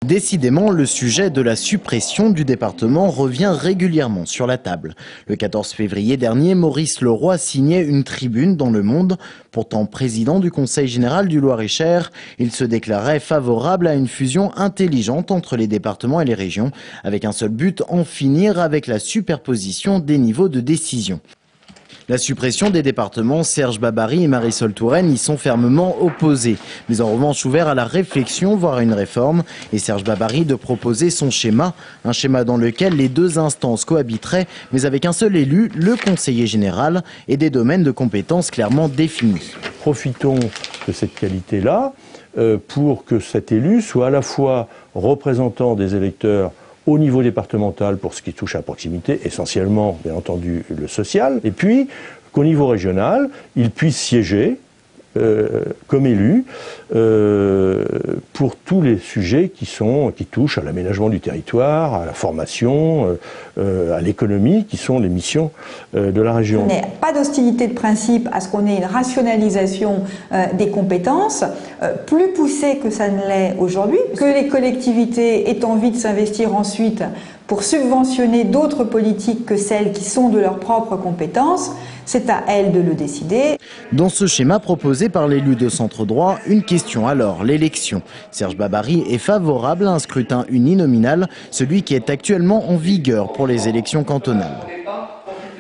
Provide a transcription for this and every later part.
Décidément, le sujet de la suppression du département revient régulièrement sur la table. Le 14 février dernier, Maurice Leroy signait une tribune dans Le Monde. Pourtant président du Conseil général du Loir-et-Cher, il se déclarait favorable à une fusion intelligente entre les départements et les régions, avec un seul but, en finir avec la superposition des niveaux de décision. La suppression des départements, Serge Babary et Marisol Touraine y sont fermement opposés, mais en revanche ouverts à la réflexion, voire à une réforme. Et Serge Babary de proposer son schéma, un schéma dans lequel les deux instances cohabiteraient, mais avec un seul élu, le conseiller général, et des domaines de compétences clairement définis. Profitons de cette qualité-là pour que cet élu soit à la fois représentant des électeurs au niveau départemental pour ce qui touche à la proximité, essentiellement, bien entendu, le social, et puis qu'au niveau régional, il puisse siéger comme élu pour tous les sujets qui touchent à l'aménagement du territoire, à la formation, à l'économie, qui sont les missions de la région. Il n'y a pas d'hostilité de principe à ce qu'on ait une rationalisation des compétences, plus poussée que ça ne l'est aujourd'hui, que les collectivités aient envie de s'investir ensuite pour subventionner d'autres politiques que celles qui sont de leurs propres compétences. C'est à elles de le décider. Dans ce schéma proposé par l'élu de centre droit, une question alors, l'élection. Serge Babary est favorable à un scrutin uninominal, celui qui est actuellement en vigueur pour les élections cantonales.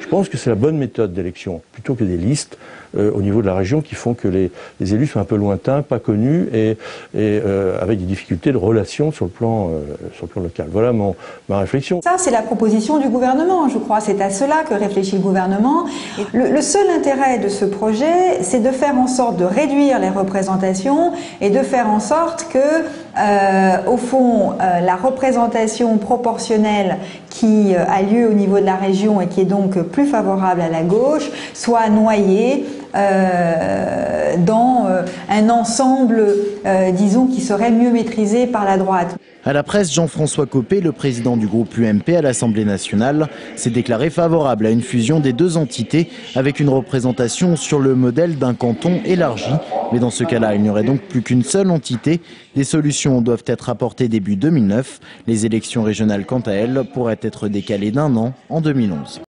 Je pense que c'est la bonne méthode d'élection, plutôt que des listes au niveau de la région qui font que les élus sont un peu lointains, pas connus et avec des difficultés de relations sur le plan local. Voilà ma réflexion. Ça, c'est la proposition du gouvernement, je crois. C'est à cela que réfléchit le gouvernement. Le seul intérêt de ce projet, c'est de faire en sorte de réduire les représentations et de faire en sorte que, au fond, la représentation proportionnelle qui a lieu au niveau de la région et qui est donc plus favorable à la gauche soit noyée dans un ensemble, disons, qui serait mieux maîtrisé par la droite. À la presse, Jean-François Copé, le président du groupe UMP à l'Assemblée nationale, s'est déclaré favorable à une fusion des deux entités avec une représentation sur le modèle d'un canton élargi. Mais dans ce cas-là, il n'y aurait donc plus qu'une seule entité. Des solutions doivent être apportées début 2009. Les élections régionales, quant à elles, pourraient être décalées d'1 an en 2011.